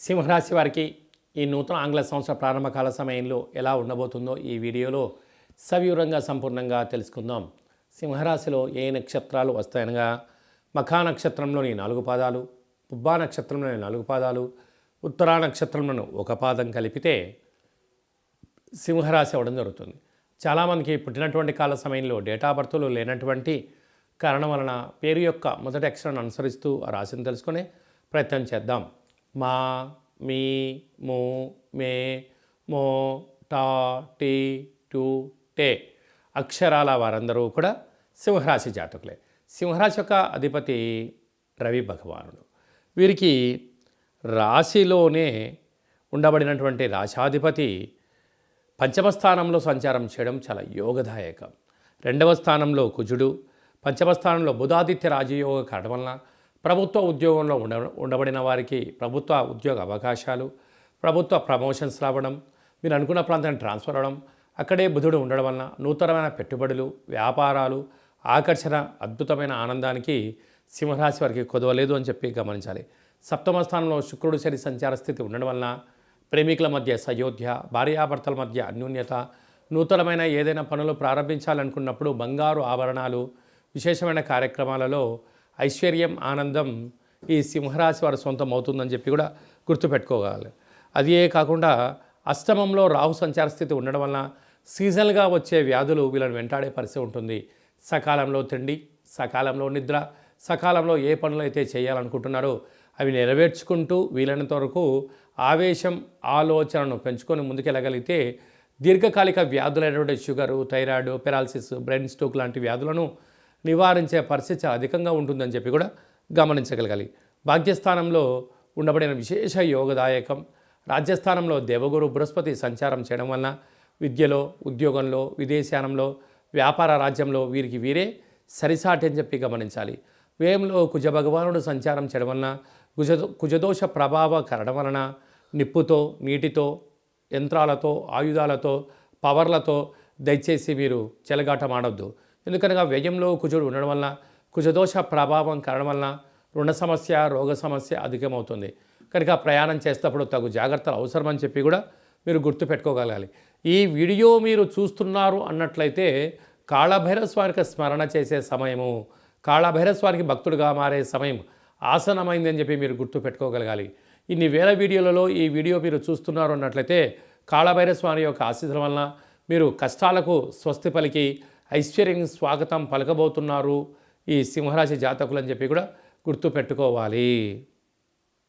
సింహరాశి వారికి ఈ నూతన ఆంగ్ల సంవత్సర ప్రారంభకాల సమయంలో ఎలా ఉండబోతుందో ఈ వీడియోలో సవివరంగా సంపూర్ణంగా తెలుసుకుందాం. సింహరాశిలో ఏ నక్షత్రాలు వస్తాయనగా మఖా నక్షత్రంలోని 4 పాదాలు, పుబ్బా నక్షత్రంలోని 4 పాదాలు, ఉత్తరా నక్షత్రంలోని 1 పాదం కలిపితే సింహరాశి అవ్వడం జరుగుతుంది. చాలామందికి పుట్టినటువంటి కాల సమయంలో డేటా బర్త్లు లేనటువంటి కారణం వలన పేరు యొక్క మొదటి అక్షరాన్ని అనుసరిస్తూ ఆ రాశిని తెలుసుకునే ప్రయత్నం చేద్దాం. మా, మీ, మూ, మే, మో, టా, టీ, టు, టే అక్షరాల వారందరూ కూడా సింహరాశి జాతకులే. సింహరాశి యొక్క అధిపతి రవి భగవానుడు. వీరికి రాశిలోనే ఉండబడినటువంటి రాశాధిపతి పంచమ స్థానంలో సంచారం చేయడం చాలా యోగదాయకం. 2వ స్థానంలో కుజుడు, పంచమ స్థానంలో బుధాదిత్య రాజయోగ కావడం వలన ప్రభుత్వ ఉద్యోగంలో ఉండబడిన వారికి ప్రభుత్వ ఉద్యోగ అవకాశాలు, ప్రభుత్వ ప్రమోషన్స్ రావడం, మీరు అనుకున్న ప్రాంతానికి ట్రాన్స్ఫర్ అవ్వడం, అక్కడే బుధుడు ఉండడం వలన నూతనమైన పెట్టుబడులు, వ్యాపారాలు, ఆకర్షణ, అద్భుతమైన ఆనందానికి సింహరాశి వారికి కొదవలేదు అని చెప్పి గమనించాలి. సప్తమ స్థానంలో శుక్రుడు శని సంచార స్థితి ఉండడం వలన ప్రేమికుల మధ్య సయోధ్య, భార్యాభర్తల మధ్య అన్యోన్యత, నూతనమైన ఏదైనా పనులు ప్రారంభించాలనుకున్నప్పుడు బంగారు ఆభరణాలు, విశేషమైన కార్యక్రమాలలో ఐశ్వర్యం, ఆనందం ఈ సింహరాశి వారి సొంతం అవుతుందని చెప్పి కూడా గుర్తుపెట్టుకోగలరు. అదే కాకుండా అష్టమంలో రాహు సంచార స్థితి ఉండడం వలన సీజనల్గా వచ్చే వ్యాధులు వీళ్ళని వెంటాడే పరిస్థితి ఉంటుంది. సకాలంలో తిండి, సకాలంలో నిద్ర, సకాలంలో ఏ పనులు అయితే చేయాలనుకుంటున్నారో అవి నెరవేర్చుకుంటూ వీలైనంత వరకు ఆవేశం, ఆలోచనను పెంచుకొని ముందుకెళ్ళగలిగితే దీర్ఘకాలిక వ్యాధులైనటువంటి sugar, thyroid, paralysis, brain stroke లాంటి వ్యాధులను నివారించే పరిస్థితి చాలా అధికంగా ఉంటుందని చెప్పి కూడా గమనించగలగాలి. భాగ్యస్థానంలో ఉండబడిన విశేష యోగదాయకం. రాజ్యస్థానంలో దేవగురు బృహస్పతి సంచారం చేయడం వలన విద్యలో, ఉద్యోగంలో, విదేశానంలో, వ్యాపార రాజ్యంలో వీరికి వీరే సరిసాటి అని చెప్పి గమనించాలి. వ్యయంలో కుజ భగవానుడు సంచారం చేయడం వలన కుజదోష ప్రభావ కరడం వలన నిప్పుతో, నీటితో, యంత్రాలతో, ఆయుధాలతో, పవర్లతో దయచేసి మీరు చెలగాటం ఆడొద్దు. ఎందుకనగా వ్యయంలో కుజుడు ఉండడం వలన కుజదోష ప్రభావం కారణం వలన రుణ సమస్య, రోగ సమస్య అధికమవుతుంది. కనుక ప్రయాణం చేసేటప్పుడు తగు జాగ్రత్తలు అవసరమని చెప్పి కూడా మీరు గుర్తుపెట్టుకోగలగాలి. ఈ వీడియో మీరు చూస్తున్నారు అన్నట్లయితే కాళభైరవ స్వామికి స్మరణ చేసే సమయము, కాళభైరవ స్వామికి భక్తుడిగా మారే సమయం ఆసనమైందని చెప్పి మీరు గుర్తుపెట్టుకోగలగాలి. ఇన్ని వేల వీడియోలలో ఈ వీడియో మీరు చూస్తున్నారు అన్నట్లయితే కాళభైరవ స్వామి యొక్క ఆశీస్సుల వలన మీరు కష్టాలకు స్వస్తి పలికి ఐశ్వర్యం స్వాగతం పలకబోతున్నారు ఈ సింహరాశి జాతకులు అని చెప్పి కూడా గుర్తుపెట్టుకోవాలి.